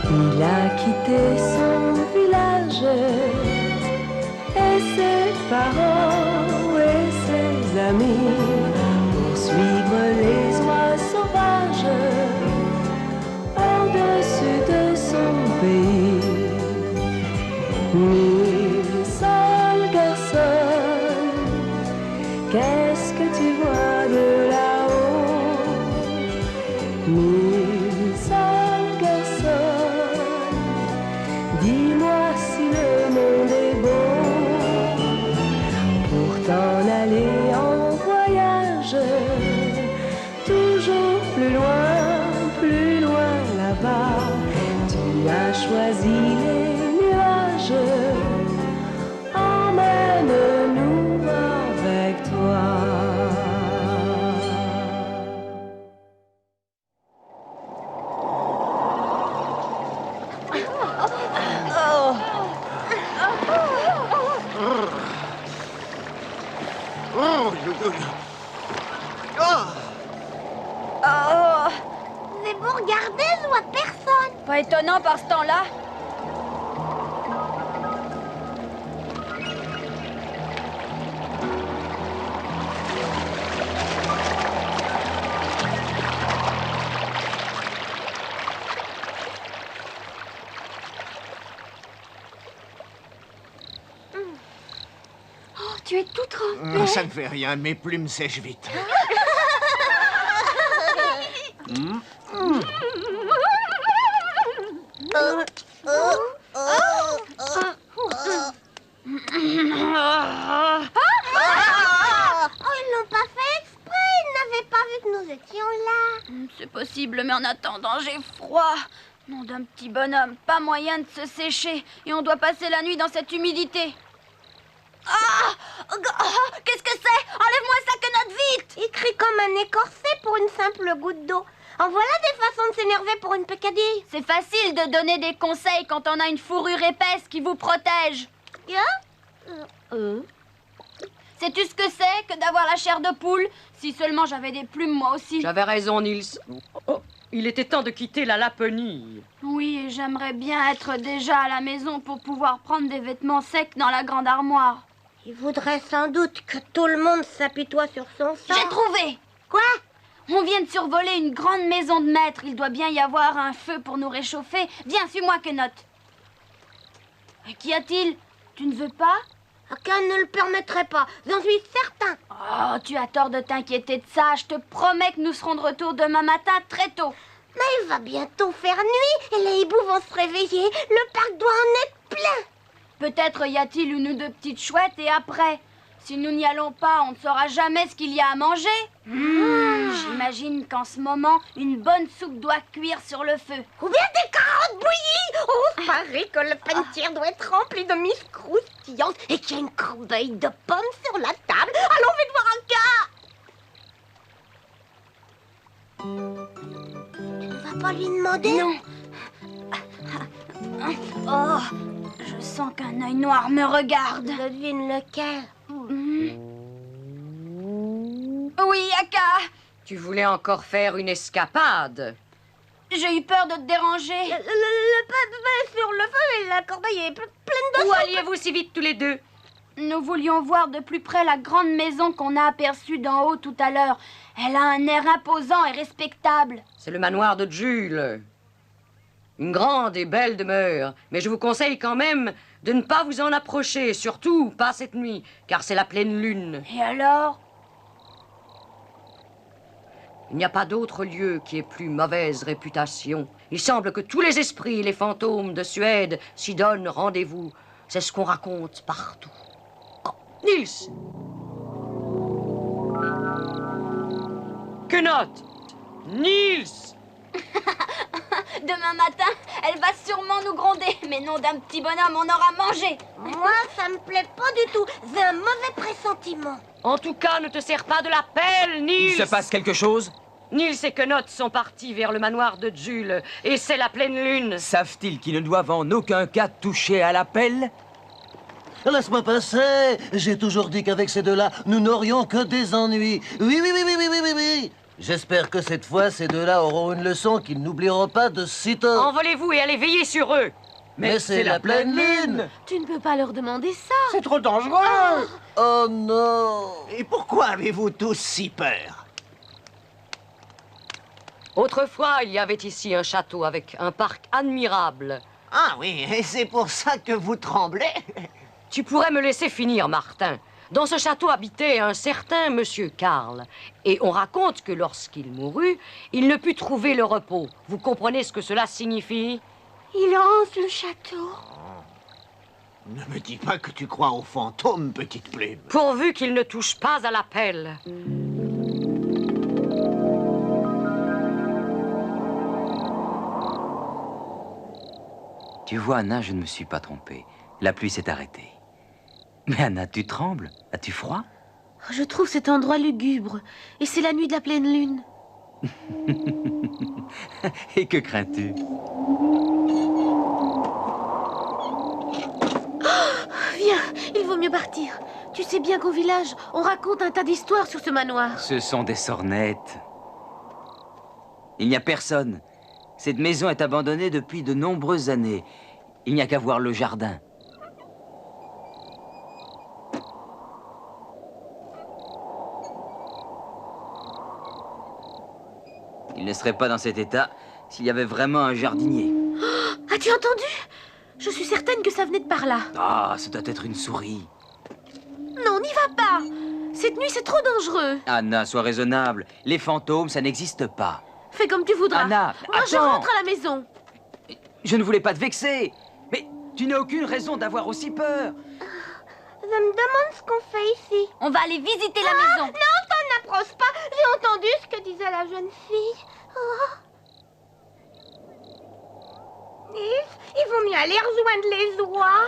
Il a quitté son village et ses parents et ses amis pour suivre les oies sauvages au-dessus de son pays. Mille seuls garçons, qu'est-ce que tu vois de là-haut? Mille seuls garçons, dis-moi si le monde est beau pour t'en aller en voyage, toujours plus loin là-bas. Tu as choisi les nuages, emmène-nous avec toi. Mais vous regardez, je vois personne. Pas étonnant par ce temps-là. Oh, tu es tout trempé. Ça ne fait rien, mes plumes sèchent vite. Oh, ils l'ont pas fait exprès. Ils n'avaient pas vu que nous étions là. C'est possible, mais en attendant, j'ai froid. Nom d'un petit bonhomme, pas moyen de se sécher. Et on doit passer la nuit dans cette humidité. Qu'est-ce que c'est? Enlève-moi ça, que note vite! Il crie comme un écorcé pour une simple goutte d'eau. En voilà des façons de s'énerver pour une peccadille. C'est facile de donner des conseils quand on a une fourrure épaisse qui vous protège. Sais-tu ce que c'est que d'avoir la chair de poule? Si seulement j'avais des plumes, moi aussi. J'avais raison, Niels. Oh, il était temps de quitter la Laponie. Oui, et j'aimerais bien être déjà à la maison pour pouvoir prendre des vêtements secs dans la grande armoire. Il voudrait sans doute que tout le monde s'apitoie sur son sort. J'ai trouvé! Quoi? On vient de survoler une grande maison de maître. Il doit bien y avoir un feu pour nous réchauffer. Viens, suis-moi, Quenotte. Qu'y a-t-il? Tu ne veux pas? Aucun ne le permettrait pas, j'en suis certain. Oh, tu as tort de t'inquiéter de ça. Je te promets que nous serons de retour demain matin très tôt. Mais il va bientôt faire nuit et les hiboux vont se réveiller. Le parc doit en être plein. Peut-être y a-t-il une ou deux petites chouettes et après, si nous n'y allons pas, on ne saura jamais ce qu'il y a à manger. J'imagine qu'en ce moment, une bonne soupe doit cuire sur le feu. Ou bien des carottes bouillies. Oh, paraît que le pentier doit être rempli de miches croustillantes et qu'il y a une corbeille de pommes sur la table. Allons vite voir un cas. Tu ne vas pas lui demander? Non. Oh, je sens qu'un œil noir me regarde. Je devine lequel. Oui, Aka. Tu voulais encore faire une escapade. J'ai eu peur de te déranger. Le pain est sur le feu et la corbeille est pleine de Où soupe. alliez-vous si vite tous les deux? Nous voulions voir de plus près la grande maison qu'on a aperçue d'en haut tout à l'heure. Elle a un air imposant et respectable. C'est le manoir de Jules. Une grande et belle demeure. Mais je vous conseille quand même de ne pas vous en approcher, surtout pas cette nuit, car c'est la pleine lune. Et alors? Il n'y a pas d'autre lieu qui ait plus mauvaise réputation. Il semble que tous les esprits et les fantômes de Suède s'y donnent rendez-vous. C'est ce qu'on raconte partout. Oh, Niels! Quenotte! Niels! Demain matin, elle va sûrement nous gronder. Mais non d'un petit bonhomme, on aura mangé. Moi, ça me plaît pas du tout. J'ai un mauvais pressentiment. En tout cas, ne te sers pas de la pelle, Niels! Il se passe quelque chose? Niels et Quenotte sont partis vers le manoir de Jules, et c'est la pleine lune. Savent-ils qu'ils ne doivent en aucun cas toucher à la pelle? Laisse-moi passer. J'ai toujours dit qu'avec ces deux-là, nous n'aurions que des ennuis. Oui, oui, oui, oui, oui, oui, oui, oui. J'espère que cette fois, ces deux-là auront une leçon qu'ils n'oublieront pas de sitôt. Envolez-vous et allez veiller sur eux. Mais c'est la pleine lune. Tu ne peux pas leur demander ça. C'est trop dangereux. Oh non. Et pourquoi avez-vous tous si peur? Autrefois, il y avait ici un château avec un parc admirable. Ah oui, et c'est pour ça que vous tremblez? Tu pourrais me laisser finir, Martin. Dans ce château habitait un certain monsieur Karl. Et on raconte que lorsqu'il mourut, il ne put trouver le repos. Vous comprenez ce que cela signifie? Il hante le château. Ne me dis pas que tu crois aux fantômes, petite plume. Pourvu qu'il ne touche pas à la pelle. Tu vois, Anna, je ne me suis pas trompé. La pluie s'est arrêtée. Mais Anna, tu trembles? As-tu froid? Je trouve cet endroit lugubre. Et c'est la nuit de la pleine lune. Et que crains-tu? Viens, il vaut mieux partir. Tu sais bien qu'au village, on raconte un tas d'histoires sur ce manoir. Ce sont des sornettes. Il n'y a personne. Cette maison est abandonnée depuis de nombreuses années. Il n'y a qu'à voir le jardin. Il ne serait pas dans cet état s'il y avait vraiment un jardinier. As-tu entendu? Je suis certaine que ça venait de par là. Ah, ça doit être une souris. Non, n'y va pas. Cette nuit, c'est trop dangereux. Anna, sois raisonnable. Les fantômes, ça n'existe pas. Fais comme tu voudras. Anna, moi, je attends. rentre à la maison. Je ne voulais pas te vexer. Mais tu n'as aucune raison d'avoir aussi peur. Je me demande ce qu'on fait ici. On va aller visiter la maison. Non, ça n'approche pas. J'ai entendu ce que disait la jeune fille. Il vaut mieux aller rejoindre les oies.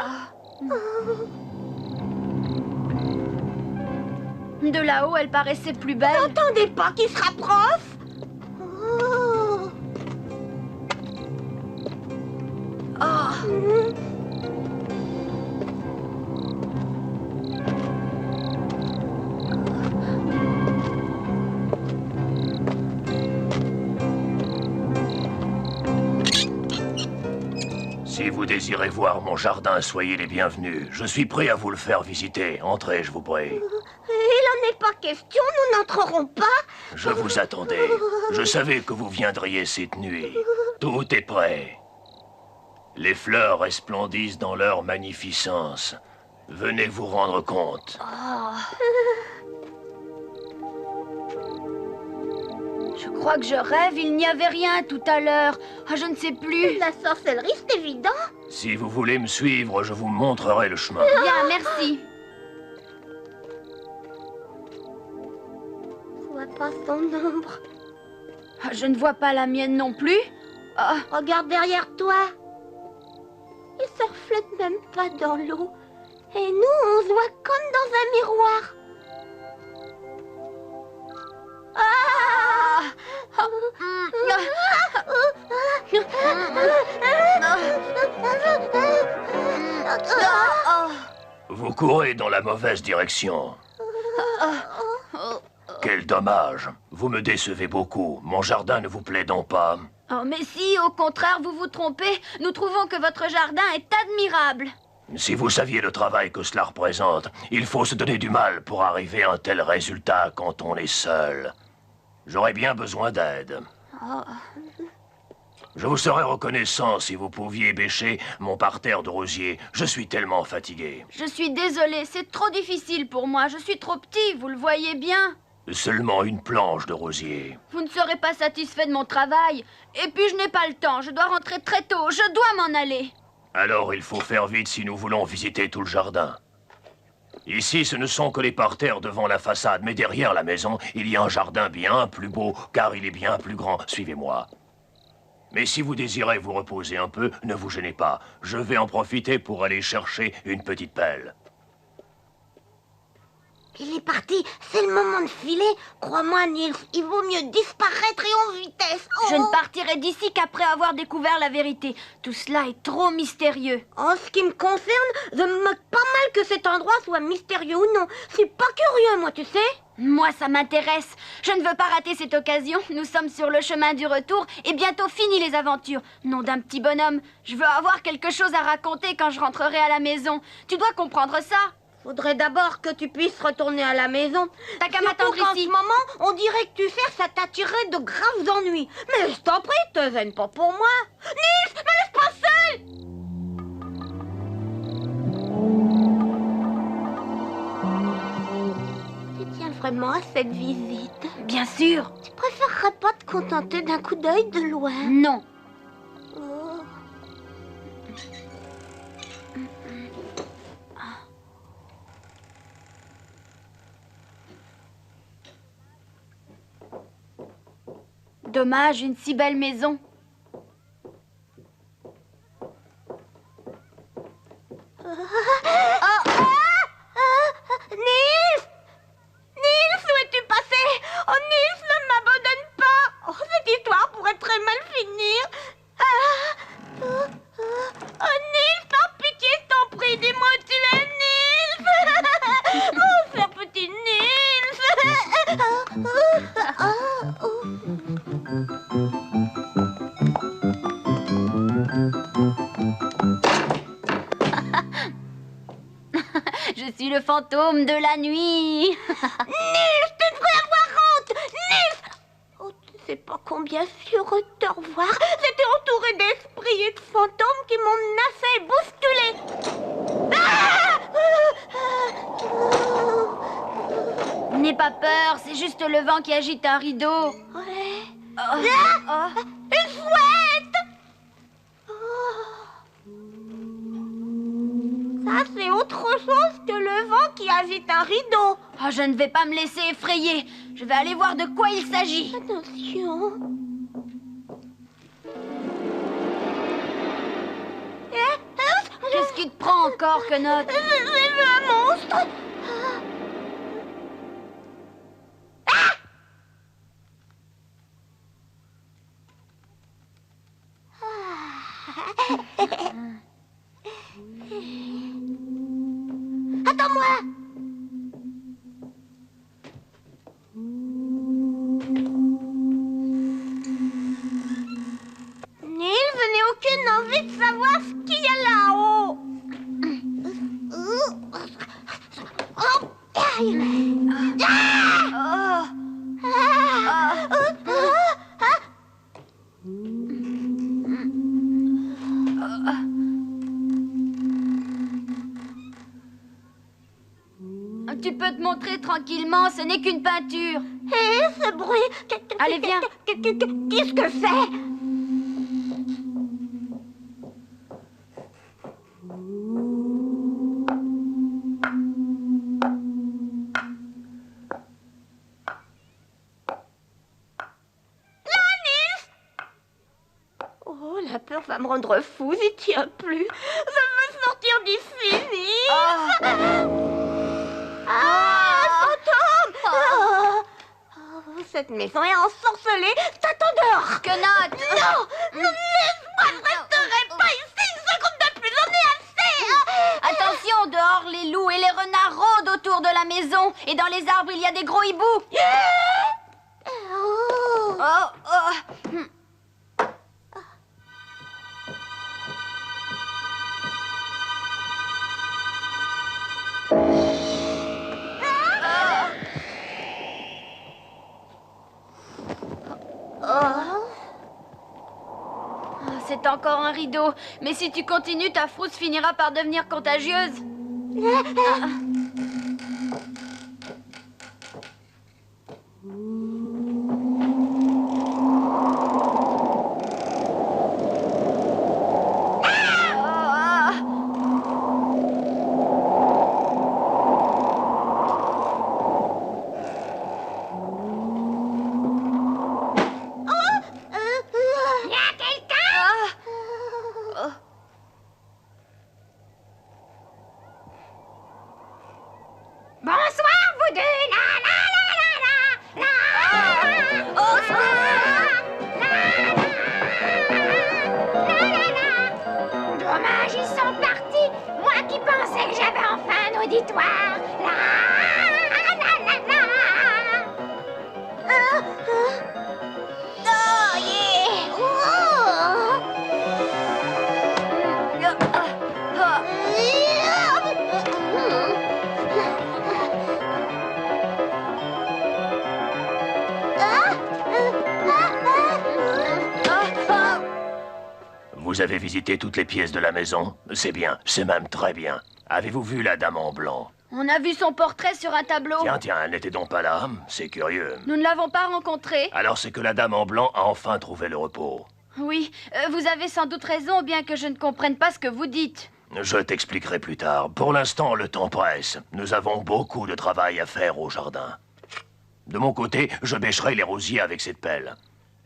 De là-haut, elle paraissait plus belle. N'entendez pas qu'ils se rapprochent? Si vous désirez voir mon jardin, soyez les bienvenus. Je suis prêt à vous le faire visiter. Entrez, je vous prie. Il n'en est pas question, nous n'entrerons pas. Je vous attendais. Je savais que vous viendriez cette nuit. Tout est prêt. Les fleurs resplendissent dans leur magnificence. Venez vous rendre compte. Je crois que je rêve, il n'y avait rien tout à l'heure. Ah, je ne sais plus. La sorcellerie, c'est évident. Si vous voulez me suivre, je vous montrerai le chemin. Bien, merci. Je vois pas son ombre. Ah, je ne vois pas la mienne non plus. Ah, Regarde derrière toi. Il se reflète même pas dans l'eau. Et nous, on se voit comme dans un miroir. Vous courez dans la mauvaise direction. Quel dommage. Vous me décevez beaucoup. Mon jardin ne vous plaît donc pas? Oh, mais si, au contraire, vous vous trompez. Nous trouvons que votre jardin est admirable. Si vous saviez le travail que cela représente, il faut se donner du mal pour arriver à un tel résultat quand on est seul. J'aurais bien besoin d'aide. Je vous serais reconnaissant si vous pouviez bêcher mon parterre de rosiers. Je suis tellement fatigué. Je suis désolée, c'est trop difficile pour moi. Je suis trop petit, vous le voyez bien. Seulement une planche de rosier. Vous ne serez pas satisfait de mon travail. Et puis je n'ai pas le temps, je dois rentrer très tôt. Je dois m'en aller. Alors il faut faire vite si nous voulons visiter tout le jardin. Ici, ce ne sont que les parterres devant la façade, mais derrière la maison, il y a un jardin bien plus beau, car il est bien plus grand. Suivez-moi. Mais si vous désirez vous reposer un peu, ne vous gênez pas. Je vais en profiter pour aller chercher une petite pelle. Il est parti, c'est le moment de filer. Crois-moi, Nils, il vaut mieux disparaître et en vitesse. Je ne partirai d'ici qu'après avoir découvert la vérité. Tout cela est trop mystérieux. En ce qui me concerne, je me moque pas mal que cet endroit soit mystérieux ou non. Je suis pas curieux, moi, tu sais. Moi, ça m'intéresse. Je ne veux pas rater cette occasion. Nous sommes sur le chemin du retour et bientôt fini les aventures. Nom d'un petit bonhomme, je veux avoir quelque chose à raconter quand je rentrerai à la maison. Tu dois comprendre ça. Faudrait d'abord que tu puisses retourner à la maison. T'as qu'à Surtout m'attendre qu'en ici. ce moment, on dirait que tu cherches à t'attirer de graves ennuis. Mais je t'en prie, te gêne pas pour moi. Nils, me laisse pas seul. Tu tiens vraiment à cette visite? Bien sûr. Tu préférerais pas te contenter d'un coup d'œil de loin? Non. Oh. Dommage, une si belle maison. Nils! Nils, où es-tu passé? Oh, Nils, ne m'abandonne pas! Oh, cette histoire pourrait très mal finir. Oh, Nils, par pitié, je t'en prie, dis-moi où tu es, Nils! Mon cher petit Nils! Je suis le fantôme de la nuit. Nils, tu devrais avoir honte! Nils! Oh, tu sais pas combien je suis heureux de te revoir. J'étais entourée d'esprits et de fantômes qui m'ont menacé et bousculé. N'aie pas peur, c'est juste le vent qui agite un rideau. Ouais. Oh. Une chouette! Ça, c'est autre chose que le vent qui agite un rideau. Oh, je ne vais pas me laisser effrayer. Je vais aller voir de quoi il s'agit. Attention. Qu'est-ce qui te prend encore, Quenotte? J'ai vu un monstre. Attends-moi. Nils, je n'ai aucune envie de savoir ce qu'il y a là-haut. Oh, aïe. Tu peux te montrer tranquillement, ce n'est qu'une peinture. Hé, ce bruit. Allez, viens. Qu'est-ce que c'est? Oh, la peur va me rendre fou, j'y tiens plus. Je veux sortir d'ici, Nils. Fantôme! Cette maison est ensorcelée. T'attends dehors. Quenotte! Non! Laisse-moi, je resterai pas ici une seconde de plus. J'en ai assez. Attention, dehors, les loups et les renards rôdent autour de la maison. Et dans les arbres, il y a des gros hiboux. Oh. Oh, oh. C'est encore un rideau. Mais si tu continues, ta frousse finira par devenir contagieuse. Y a quelqu'un? expéditoire. La, la, la, la. Oh, yeah. Oh. Vous avez visité toutes les pièces de la maison? C'est bien, c'est même très bien. Avez-vous vu la dame en blanc? On a vu son portrait sur un tableau. Tiens, elle n'était donc pas là? C'est curieux. Nous ne l'avons pas rencontrée. Alors c'est que la dame en blanc a enfin trouvé le repos. Oui, vous avez sans doute raison, bien que je ne comprenne pas ce que vous dites. Je t'expliquerai plus tard. Pour l'instant, le temps presse. Nous avons beaucoup de travail à faire au jardin. De mon côté, je bêcherai les rosiers avec cette pelle.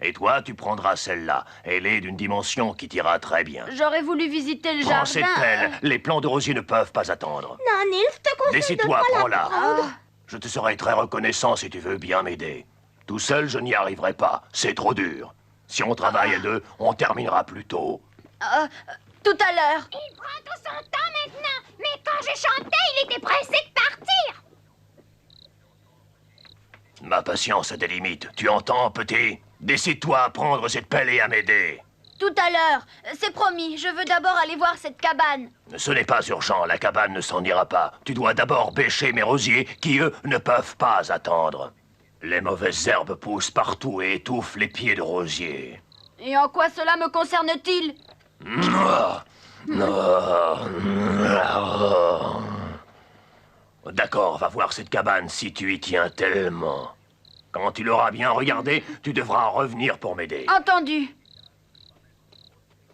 Et toi, tu prendras celle-là. Elle est d'une dimension qui t'ira très bien. J'aurais voulu visiter le Prends jardin. cette pelle. Les plants de rosiers ne peuvent pas attendre. Non, Nils, je te conseille de Décide-toi, pas la prends-la. prendre. Je te serai très reconnaissant si tu veux bien m'aider. Tout seul, je n'y arriverai pas. C'est trop dur. Si on travaille à deux, on terminera plus tôt. Tout à l'heure. Il prend tout son temps maintenant. Mais quand je chantais, il était pressé de partir. Ma patience a des limites. Tu entends, petit? Décide-toi à prendre cette pelle et à m'aider. Tout à l'heure. C'est promis. Je veux d'abord aller voir cette cabane. Ce n'est pas urgent, la cabane ne s'en ira pas. Tu dois d'abord bêcher mes rosiers qui, eux, ne peuvent pas attendre. Les mauvaises herbes poussent partout et étouffent les pieds de rosiers. Et en quoi cela me concerne-t-il? D'accord, va voir cette cabane si tu y tiens tellement. Quand tu l'auras bien regardée, tu devras revenir pour m'aider. Entendu.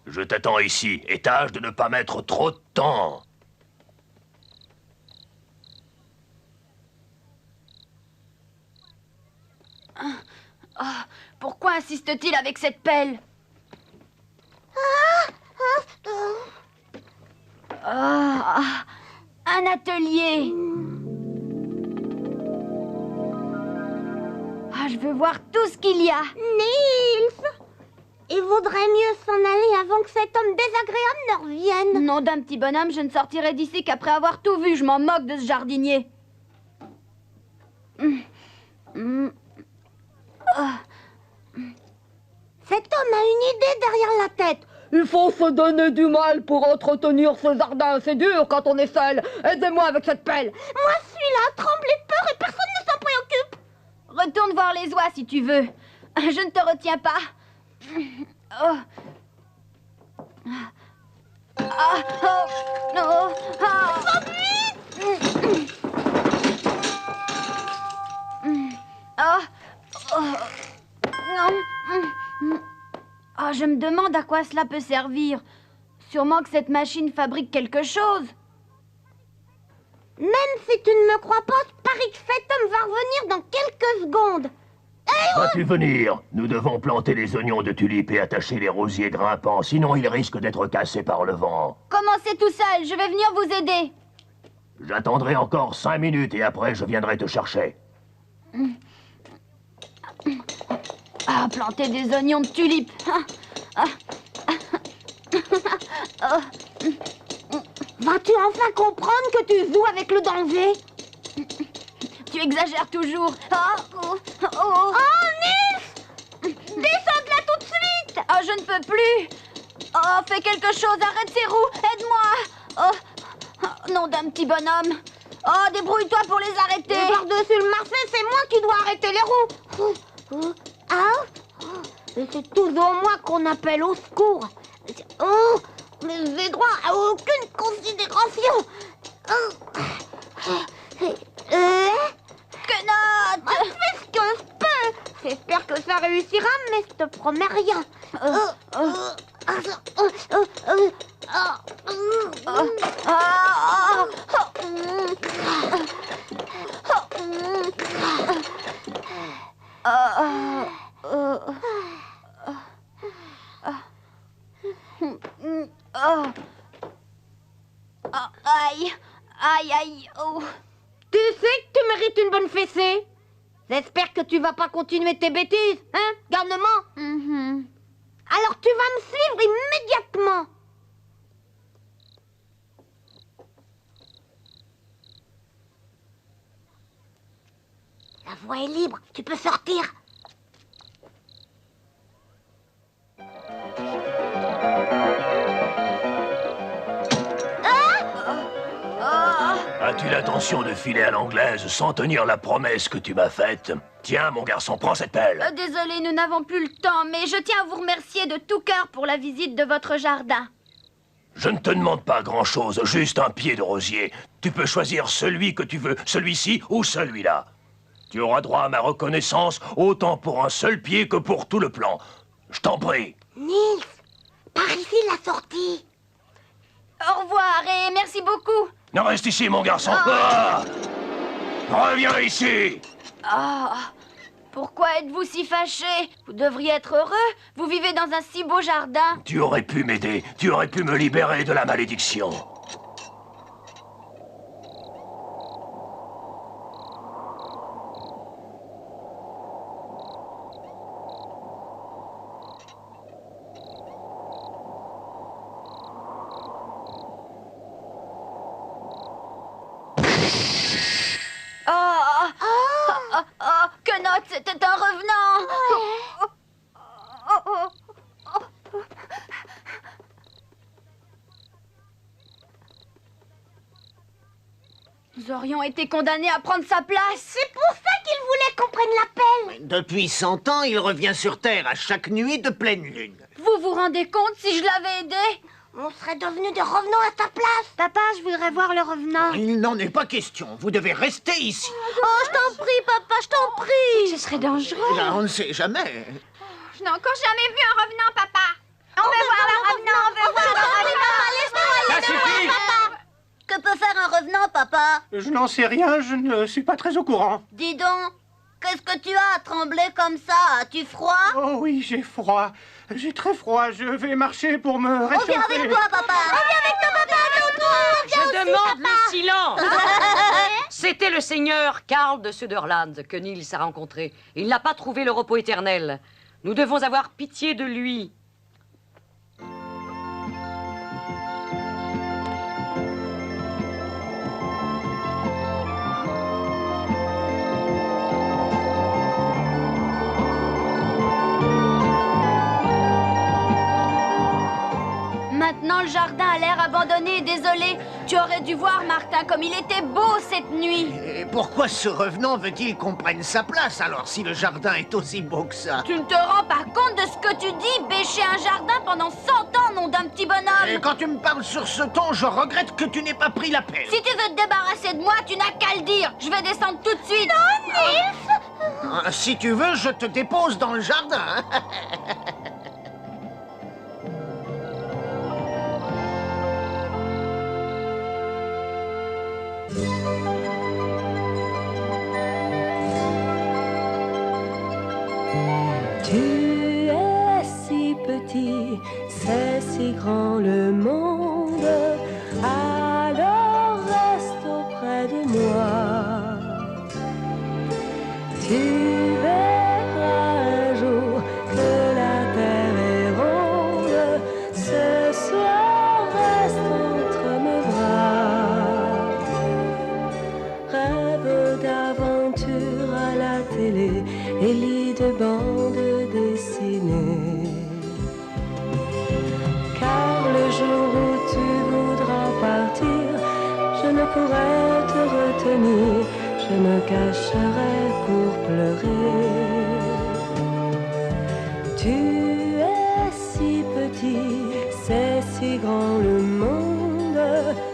Je t'attends ici et tâche de ne pas mettre trop de temps. Pourquoi insiste-t-il avec cette pelle? Un atelier. Je veux voir tout ce qu'il y a. Nils, il vaudrait mieux s'en aller avant que cet homme désagréable ne revienne. Nom d'un petit bonhomme, je ne sortirai d'ici qu'après avoir tout vu. Je m'en moque de ce jardinier. Cet homme a une idée derrière la tête. Il faut se donner du mal pour entretenir ce jardin. C'est dur quand on est seul. Aidez-moi avec cette pelle. Moi, je suis là, tremblé de peur et personne ne s'en préoccupe. Retourne voir les oies si tu veux. Je ne te retiens pas. Je me demande à quoi cela peut servir. Sûrement que cette machine fabrique quelque chose. Même si tu ne me crois pas, je parie que cet homme va revenir dans quelques secondes. Vas-tu venir? Nous devons planter les oignons de tulipe et attacher les rosiers grimpants, sinon ils risquent d'être cassés par le vent. Commencez tout seul, je vais venir vous aider. J'attendrai encore 5 minutes et après je viendrai te chercher. Planter des oignons de tulipe. Vas-tu enfin comprendre que tu joues avec le danger? Tu exagères toujours. Oh, Nils! Descends de là tout de suite! Je ne peux plus. Fais quelque chose, arrête ces roues, aide-moi. Nom d'un petit bonhomme. Débrouille-toi pour les arrêter. Et par-dessus le marché, c'est moi qui dois arrêter les roues. Et c'est toujours moi qu'on appelle au secours. Mais j'ai droit à aucune considération. Quenotte! Je fais ce que je peux. J'espère que ça réussira, mais je te promets rien. Aïe, aïe, aïe. Tu sais que tu mérites une bonne fessée. J'espère que tu vas pas continuer tes bêtises, hein, garnement. Alors tu vas me suivre immédiatement. La voie est libre, tu peux sortir. As-tu l'intention de filer à l'anglaise sans tenir la promesse que tu m'as faite? Tiens, mon garçon, prends cette pelle. Désolé, nous n'avons plus le temps, mais je tiens à vous remercier de tout cœur pour la visite de votre jardin. Je ne te demande pas grand-chose, juste un pied de rosier. Tu peux choisir celui que tu veux, celui-ci ou celui-là. Tu auras droit à ma reconnaissance autant pour un seul pied que pour tout le plan. Je t'en prie. Nils, par ici la sortie. Au revoir et merci beaucoup. Non, reste ici, mon garçon. Ah! Reviens ici. Ah, pourquoi êtes-vous si fâché? Vous devriez être heureux. Vous vivez dans un si beau jardin. Tu aurais pu m'aider. Tu aurais pu me libérer de la malédiction. Quenotte, c'était un revenant. Nous aurions été condamnés à prendre sa place. C'est pour ça qu'il voulait qu'on prenne la pelle. Depuis 100 ans, il revient sur Terre à chaque nuit de pleine lune. Vous vous rendez compte si je l'avais aidé? On serait devenus des revenants à ta place. Papa, je voudrais voir le revenant. Il n'en est pas question. Vous devez rester ici. Oh, je t'en prie, papa, je t'en prie. Ce serait dangereux. Là, on ne sait jamais. Je n'ai encore jamais vu un revenant, papa. On veut voir le revenant, on veut voir le revenant. Ça suffit. Que peut faire un revenant, papa? Je n'en sais rien, je ne suis pas très au courant. Dis donc, qu'est-ce que tu as à trembler comme ça? As-tu froid? Oh oui, j'ai froid. J'ai très froid, je vais marcher pour me réchauffer. On vient avec toi, papa. On vient avec toi, papa. Je demande le silence. C'était le seigneur Karl de Söderland que Niels a rencontré. Il n'a pas trouvé le repos éternel. Nous devons avoir pitié de lui. Maintenant, le jardin a l'air abandonné. Désolé. Tu aurais dû voir, Martin, comme il était beau cette nuit. Et pourquoi ce revenant veut-il qu'on prenne sa place, alors, si le jardin est aussi beau que ça? Tu ne te rends pas compte de ce que tu dis? Bêcher un jardin pendant 100 ans, nom d'un petit bonhomme. Et quand tu me parles sur ce ton, je regrette que tu n'aies pas pris la pelle. Si tu veux te débarrasser de moi, tu n'as qu'à le dire. Je vais descendre tout de suite. Non, Nils. Si tu veux, je te dépose dans le jardin. Tu es si petit, c'est si grand le monde, alors reste auprès de moi. Tu verras un jour que la terre est ronde, ce soir reste entre mes bras. Rêve d'aventure à la télé et lit de bandes dessinées. Car le jour où tu voudras partir, je ne pourrai te retenir, je me cacherai pour pleurer. Tu es si petit, c'est si grand le monde,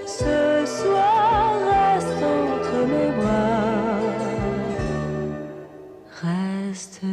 ce soir reste entre mes bras. Reste